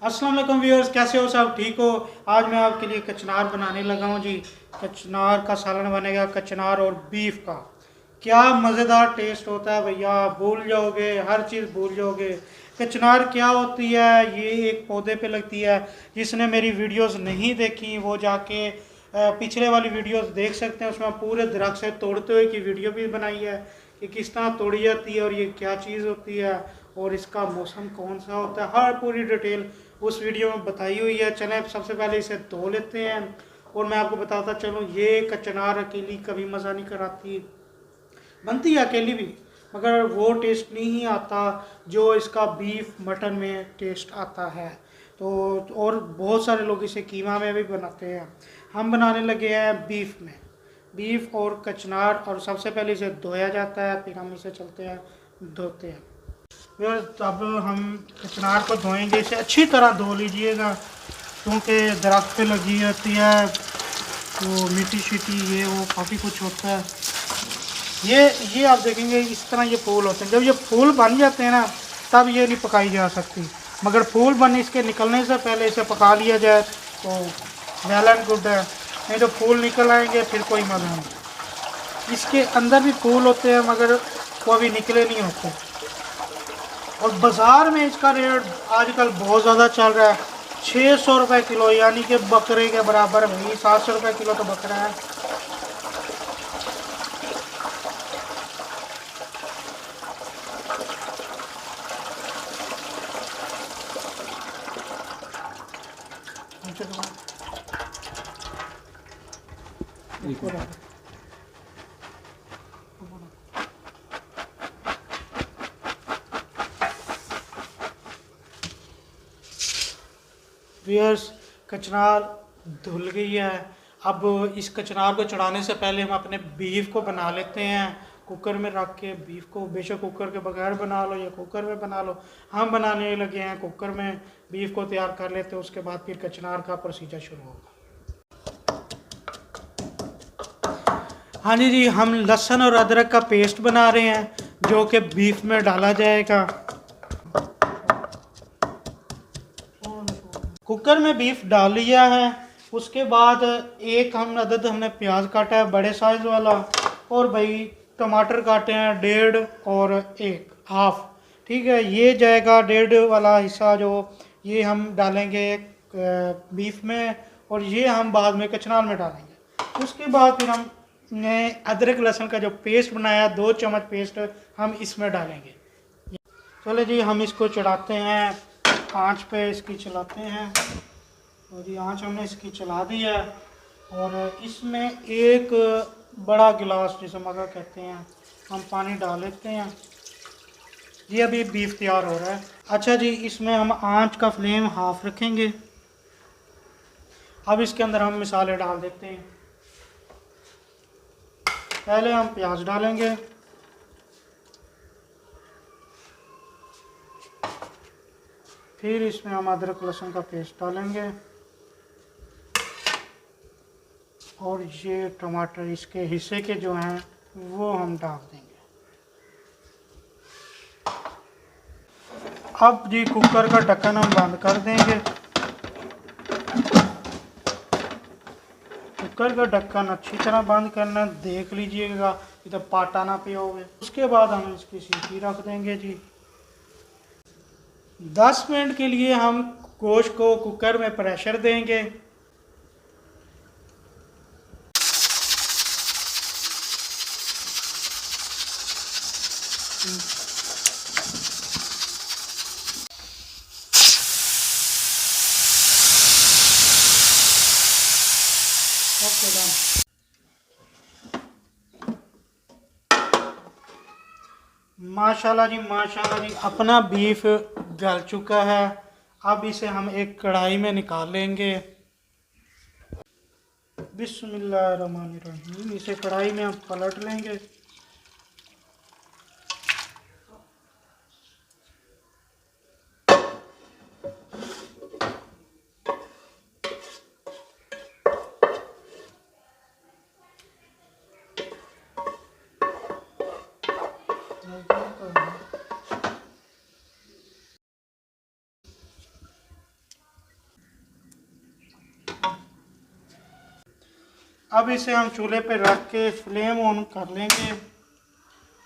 अस्सलाम वालेकुम व्यूअर्स, कैसे हो सब? ठीक हो? आज मैं आपके लिए कचनार बनाने लगा हूँ जी। कचनार का सालन बनेगा, कचनार और बीफ का। क्या मज़ेदार टेस्ट होता है भैया, भूल जाओगे, हर चीज़ भूल जाओगे। कचनार क्या होती है? ये एक पौधे पे लगती है। जिसने मेरी वीडियोस नहीं देखी वो जाके पिछले वाली वीडियोस देख सकते हैं। उसमें पूरे दरख्त से तोड़ते हुए की वीडियो भी बनाई है कि किस तरह तोड़ी जाती है और ये क्या चीज़ होती है और इसका मौसम कौन सा होता है। हर पूरी डिटेल उस वीडियो में बताई हुई है। चलें सबसे पहले इसे धो लेते हैं और मैं आपको बताता चलूँ, ये कचनार अकेली कभी मज़ा नहीं कराती। बनती है अकेली भी, मगर वो टेस्ट नहीं आता जो इसका बीफ मटन में टेस्ट आता है। तो और बहुत सारे लोग इसे कीमा में भी बनाते हैं। हम बनाने लगे हैं बीफ में, बीफ और कचनार। और सबसे पहले इसे धोया जाता है, फिर हम इसे चलते हैं धोते हैं। फिर अब हम कचनार को धोएंगे। इसे अच्छी तरह धो लीजिएगा क्योंकि दरख्त पे लगी होती है तो मिट्टी शीटी ये वो काफ़ी कुछ होता है। ये आप देखेंगे इस तरह ये फूल होते हैं। जब ये फूल बन जाते हैं ना तब ये नहीं पकाई जा सकती, मगर फूल बन इसके निकलने से पहले इसे पका लिया जाए तो वेल एंड गुड है। नहीं तो फूल निकल आएंगे फिर कोई मज़ा नहीं। इसके अंदर भी फूल होते हैं मगर वो अभी निकले नहीं होते। और बाज़ार में इसका रेट आजकल बहुत ज़्यादा चल रहा है, 600 रुपये किलो, यानी कि बकरे के बराबर। भाई 700 रुपये किलो तो बकरा है। व्यूअर्स, कचनार धुल गई है। अब इस कचनार को चढ़ाने से पहले हम अपने बीफ को बना लेते हैं। कुकर में रख के बीफ को, बेशक कुकर के बगैर बना लो या कुकर में बना लो, हम बनाने लगे हैं कुकर में। बीफ को तैयार कर लेते हैं, उसके बाद फिर कचनार का प्रोसीजर शुरू होगा। हाँ जी जी, हम लहसुन और अदरक का पेस्ट बना रहे हैं जो कि बीफ में डाला जाएगा। कुकर में बीफ डाल लिया है। उसके बाद एक हमने प्याज काटा है बड़े साइज वाला, और भाई टमाटर काटे हैं 1.5 और 1 हाफ। ठीक है, ये जाएगा 1.5 वाला हिस्सा जो ये हम डालेंगे बीफ में, और ये हम बाद में कचनार में डालेंगे। उसके बाद फिर हमने अदरक लहसुन का जो पेस्ट बनाया 2 चम्मच पेस्ट हम इसमें डालेंगे। चलो जी, हम इसको चढ़ाते हैं, आंच पे इसकी चलाते हैं। तो जी आंच हमने इसकी चला दी है और इसमें एक बड़ा गिलास जिसे मगा कहते हैं हम पानी डाल लेते हैं। जी अभी बीफ तैयार हो रहा है। अच्छा जी, इसमें हम आंच का फ्लेम हाफ रखेंगे। अब इसके अंदर हम मसाले डाल देते हैं। पहले हम प्याज डालेंगे, फिर इसमें हम अदरक लहसुन का पेस्ट डालेंगे और ये टमाटर इसके हिस्से के जो हैं वो हम डाल देंगे। अब जी कुकर का ढक्कन हम बंद कर देंगे। कुकर का ढक्कन अच्छी तरह बंद करना, देख लीजिएगा इधर पाटा ना पियोगे। उसके बाद हम इसकी सीटी रख देंगे जी। 10 मिनट के लिए हम गोश्त को कुकर में प्रेशर देंगे। Okay done. माशाल्लाह जी, अपना बीफ गल चुका है। अब इसे हम एक कढ़ाई में निकाल लेंगे। बिस्मिल्लाहिर्रहमानिर्रहीम। इसे कढ़ाई में हम पलट लेंगे। अब इसे हम चूल्हे पे रख के फ्लेम ऑन कर लेंगे।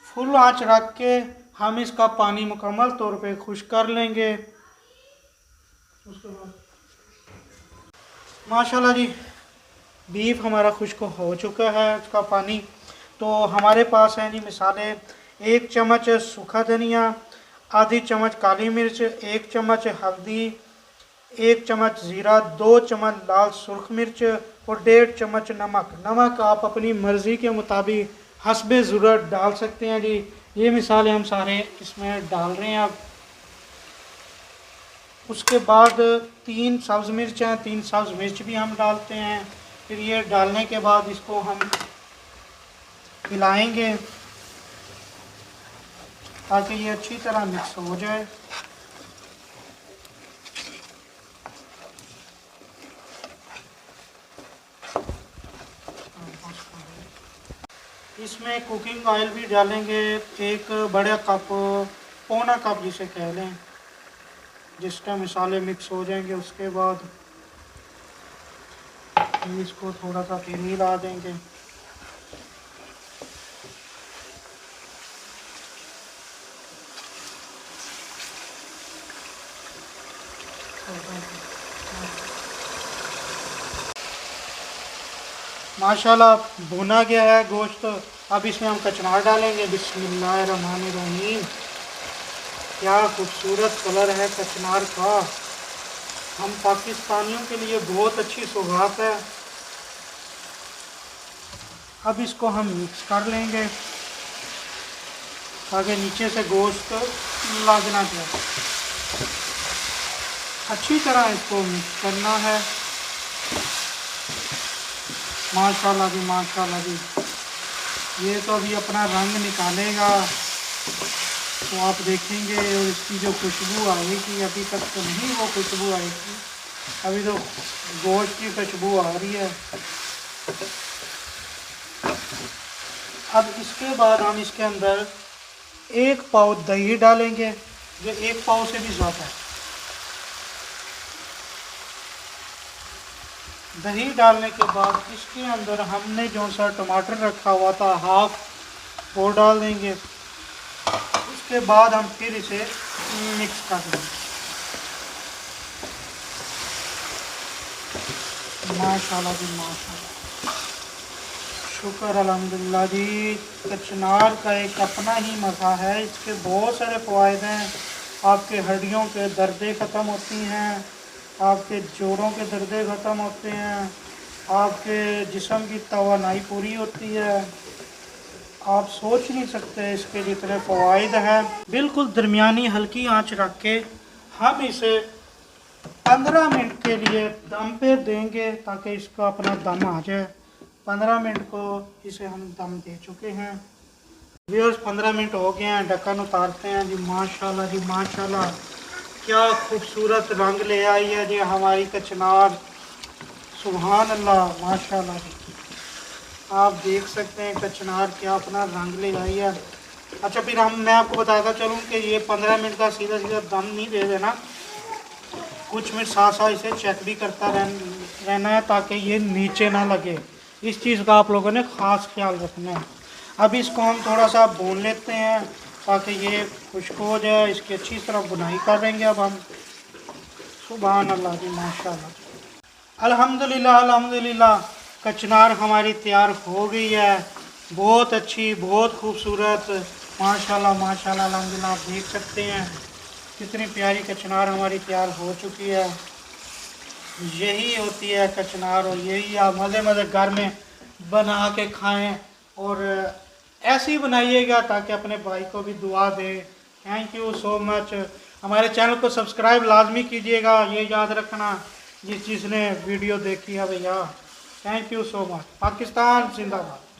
फुल आंच रख के हम इसका पानी मुकम्मल तौर पे खुश्क कर लेंगे। उसके बाद माशाल्लाह जी बीफ हमारा खुश्क हो चुका है इसका पानी। तो हमारे पास है जी मिसाले 1 चम्मच सूखा धनिया, आधी चम्मच काली मिर्च, 1 चम्मच हल्दी, 1 चम्मच ज़ीरा, 2 चम्मच लाल सुर्ख मिर्च और 1.5 चम्मच नमक। नमक आप अपनी मर्ज़ी के मुताबिक हस्बे ज़रूरत डाल सकते हैं जी। ये मिसाले हम सारे इसमें डाल रहे हैं अब। उसके बाद 3 सब्ज़ मिर्च हैं, 3 सब्ज़ मिर्च भी हम डालते हैं। फिर ये डालने के बाद इसको हम मिलाएंगे ताकि ये अच्छी तरह मिक्स हो जाए। इसमें कुकिंग ऑयल भी डालेंगे 1 बड़ा कप, पौना कप जिसे कह लें। जिस टाइम मसाले मिक्स हो जाएंगे उसके बाद इसको थोड़ा सा फिर मिला देंगे। माशाल्लाह भुना गया है गोश्त। अब इसमें हम कचनार डालेंगे। बिस्मिल्लाहिर्रहमानिर्रहीम। क्या खूबसूरत कलर है कचनार का। हम पाकिस्तानियों के लिए बहुत अच्छी सौगात है। अब इसको हम मिक्स कर लेंगे ताकि नीचे से गोश्त लग ना जाए। अच्छी तरह इसको मिक्स करना है। माशाल्लाह जी माशाल्लाह जी। ये तो अभी अपना रंग निकालेगा तो आप देखेंगे। और इसकी जो खुशबू आएगी, अभी तक तो नहीं वो खुशबू आएगी, अभी तो गोश्त की खुशबू आ रही है। अब इसके बाद हम इसके अंदर 1 पाव दही डालेंगे, जो 1 पाव से भी ज़्यादा है। दही डालने के बाद इसके अंदर हमने जो सा टमाटर रखा हुआ था हाफ, वो डाल देंगे। उसके बाद हम फिर इसे मिक्स कर देंगे। माशाल्लाह जी माशाल्लाह, शुक्र अल्हम्दुलिल्लाह जी। कचनार का एक अपना ही मज़ा है। इसके बहुत सारे फ़वाइद हैं। आपके हड्डियों के दर्दें ख़त्म होती हैं, आपके जोड़ों के दर्दें ख़त्म होते हैं, आपके जिस्म की तवानाई पूरी होती है। आप सोच नहीं सकते इसके जितने फ़वाइद हैं। बिल्कुल दरमियानी हल्की आंच रख के हम इसे 15 मिनट के लिए दम पे देंगे ताकि इसका अपना दम आ जाए। 15 मिनट को इसे हम दम दे चुके हैं। व्यूअर्स 15 मिनट हो गए हैं, ढक्कन उतारते हैं जी। माशाल्लाह जी माशाल्लाह, क्या खूबसूरत रंग ले आई है जी हमारी कचनार। सुभान अल्लाह माशाल्लाह जी। आप देख सकते हैं कचनार क्या अपना रंग ले आई है। अच्छा फिर मैं आपको बताता चलूँ कि ये 15 मिनट का सीधा सीधा दम नहीं दे देना, कुछ मिनट साथ साथ इसे चेक भी करता रहना है ताकि ये नीचे ना लगे। इस चीज़ का आप लोगों ने ख़ास ख्याल रखना है। अब इसको हम थोड़ा सा भून लेते हैं ताकि ये खुश्क हो जाए। इसकी अच्छी तरह बुनाई कर देंगे अब हम। सुभान अल्लाह जी माशाल्लाह। अल्हम्दुलिल्लाह अल्हम्दुलिल्लाह, कचनार हमारी तैयार हो गई है। बहुत अच्छी, बहुत खूबसूरत, माशाल्लाह माशाल्लाह अल्हम्दुलिल्लाह। आप देख सकते हैं कितनी प्यारी कचनार हमारी तैयार हो चुकी है। यही होती है कचनार और यही आप मज़े मज़े घर में बना के खाएं और ऐसे ही बनाइएगा ताकि अपने भाई को भी दुआ दें। Thank you so much. हमारे चैनल को सब्सक्राइब लाजमी कीजिएगा, ये याद रखना जिस जिसने वीडियो देखी है भैया। Thank you so much. Pakistan जिंदाबाद।